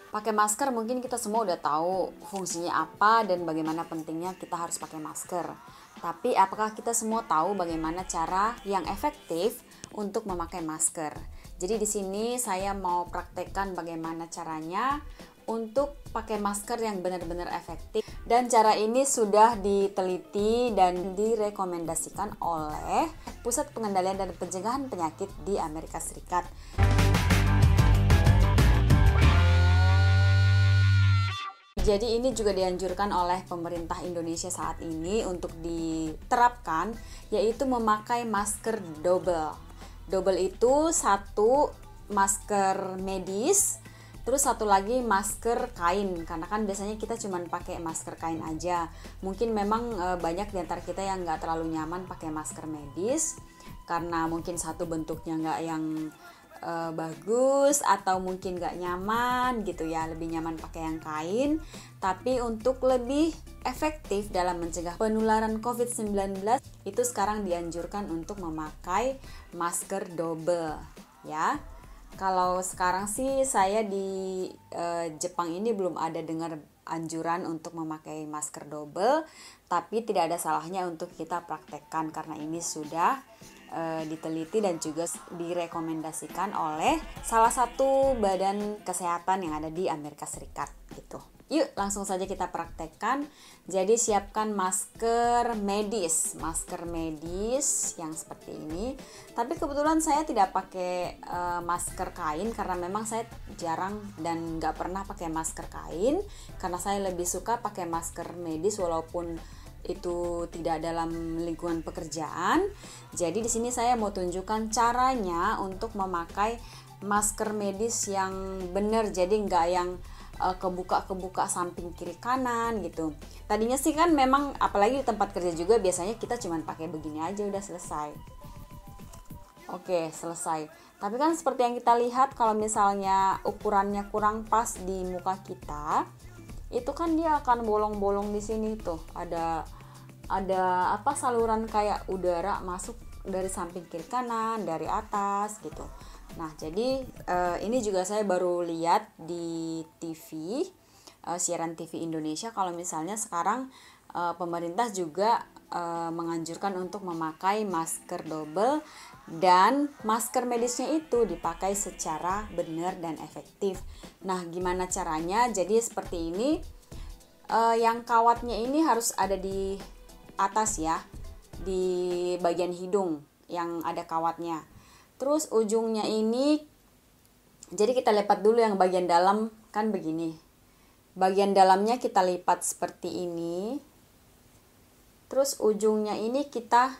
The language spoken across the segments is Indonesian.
Pakai masker mungkin kita semua udah tahu fungsinya apa dan bagaimana pentingnya kita harus pakai masker. Tapi apakah kita semua tahu bagaimana cara yang efektif untuk memakai masker? Jadi di sini saya mau praktekkan bagaimana caranya untuk pakai masker yang benar-benar efektif. Dan cara ini sudah diteliti dan direkomendasikan oleh Pusat Pengendalian dan Pencegahan Penyakit di Amerika Serikat. Jadi ini juga dianjurkan oleh pemerintah Indonesia saat ini untuk diterapkan, yaitu memakai masker double. Double itu satu masker medis, terus satu lagi masker kain, karena kan biasanya kita cuma pakai masker kain aja. Mungkin memang banyak di antara kita yang nggak terlalu nyaman pakai masker medis, karena mungkin satu bentuknya nggak yang bagus atau mungkin gak nyaman gitu ya, lebih nyaman pakai yang kain. Tapi untuk lebih efektif dalam mencegah penularan COVID-19 itu sekarang dianjurkan untuk memakai masker double ya. Kalau sekarang sih saya di Jepang ini belum ada dengar anjuran untuk memakai masker double, tapi tidak ada salahnya untuk kita praktekkan karena ini sudah diteliti dan juga direkomendasikan oleh salah satu badan kesehatan yang ada di Amerika Serikat gitu. Yuk langsung saja kita praktekkan. Jadi siapkan masker medis yang seperti ini. Tapi kebetulan saya tidak pakai masker kain karena memang saya jarang dan nggak pernah pakai masker kain, karena saya lebih suka pakai masker medis walaupun itu tidak dalam lingkungan pekerjaan. Jadi di sini saya mau tunjukkan caranya untuk memakai masker medis yang benar, jadi nggak yang kebuka samping kiri kanan gitu. Tadinya sih kan memang apalagi di tempat kerja juga biasanya kita cuma pakai begini aja udah selesai. Oke, selesai. Tapi kan seperti yang kita lihat, kalau misalnya ukurannya kurang pas di muka kita, itu kan dia akan bolong-bolong di sini tuh. Ada apa saluran kayak udara masuk dari samping kiri kanan, dari atas gitu. Nah, jadi ini juga saya baru lihat di TV, siaran TV Indonesia, kalau misalnya sekarang pemerintah juga menganjurkan untuk memakai masker double dan masker medisnya itu dipakai secara benar dan efektif. Nah, gimana caranya? Jadi seperti ini, yang kawatnya ini harus ada di atas ya, di bagian hidung yang ada kawatnya. Terus ujungnya ini, jadi kita lipat dulu yang bagian dalam kan begini. Bagian dalamnya kita lipat seperti ini. Terus ujungnya ini kita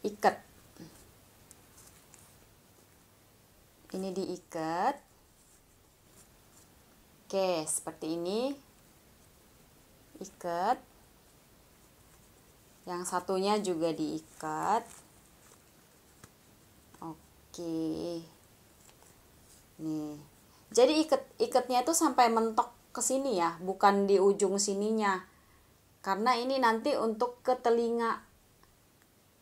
ikat. Ini diikat. Oke, seperti ini. Ikat. Yang satunya juga diikat. Oke. Nih. Jadi ikatnya itu sampai mentok ke sini ya, bukan di ujung sininya. Karena ini nanti untuk ke telinga.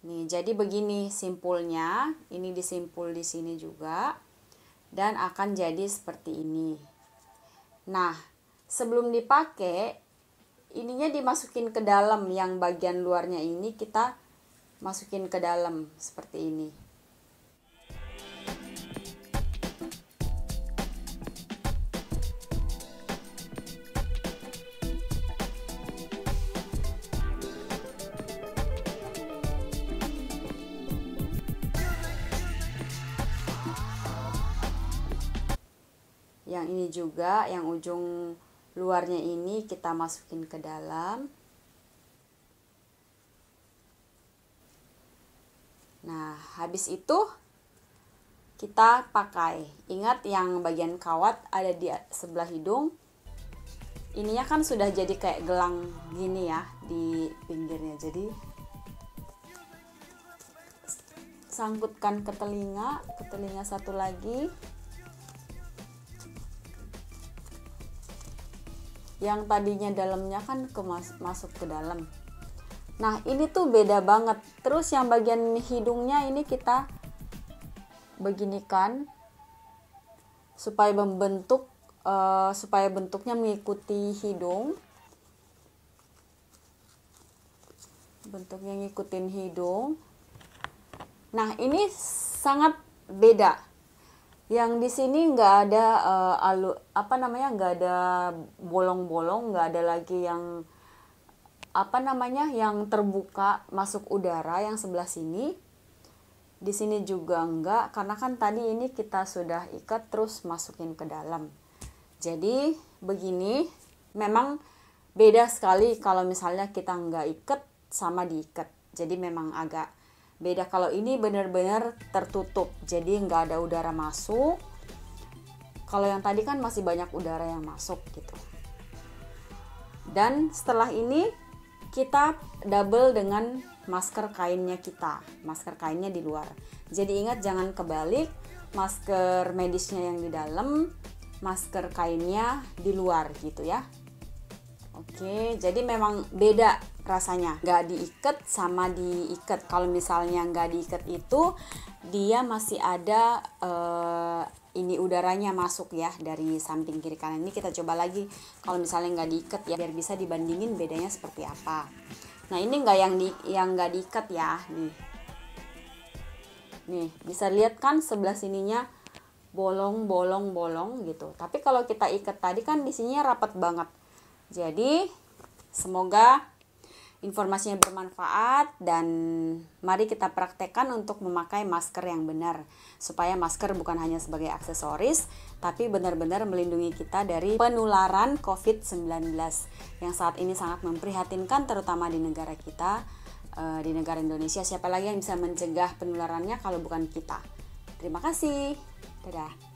Nih, jadi begini simpulnya. Ini disimpul di sini juga. Dan akan jadi seperti ini. Nah, sebelum dipakai, ininya dimasukin ke dalam, yang bagian luarnya ini kita masukin ke dalam seperti ini. Yang ini juga, yang ujung luarnya ini kita masukin ke dalam. Nah, habis itu kita pakai. Ingat yang bagian kawat ada di sebelah hidung. Ininya kan sudah jadi kayak gelang gini ya di pinggirnya. Jadi sangkutkan ke telinga satu lagi. Yang tadinya dalamnya kan masuk ke dalam. Nah, ini tuh beda banget. Terus yang bagian hidungnya ini kita beginikan supaya bentuknya mengikuti hidung. Bentuknya ngikutin hidung. Nah, ini sangat beda. Yang di sini nggak ada nggak ada bolong-bolong, nggak ada lagi yang yang terbuka masuk udara yang sebelah sini. Di sini juga enggak, karena kan tadi ini kita sudah ikat terus masukin ke dalam. Jadi begini, memang beda sekali kalau misalnya kita nggak ikat sama diikat. Jadi memang agak beda. Kalau ini benar-benar tertutup, jadi nggak ada udara masuk. Kalau yang tadi kan masih banyak udara yang masuk gitu. Dan setelah ini kita double dengan masker kainnya kita. Masker kainnya di luar. Jadi ingat jangan kebalik, masker medisnya yang di dalam, masker kainnya di luar gitu ya. Oke, jadi memang beda rasanya. Nggak diikat sama diikat. Kalau misalnya nggak diikat itu, dia masih ada ini udaranya masuk ya dari samping kiri kanan. Ini kita coba lagi kalau misalnya nggak diikat ya, biar bisa dibandingin bedanya seperti apa. Nah, ini nggak yang nggak diikat ya, nih bisa lihat kan sebelah sininya bolong gitu. Tapi kalau kita ikat tadi kan di sininya rapat banget. Jadi semoga informasinya bermanfaat, dan mari kita praktekkan untuk memakai masker yang benar, supaya masker bukan hanya sebagai aksesoris tapi benar-benar melindungi kita dari penularan COVID-19 yang saat ini sangat memprihatinkan, terutama di negara kita, di negara Indonesia. Siapa lagi yang bisa mencegah penularannya kalau bukan kita? Terima kasih. Dadah.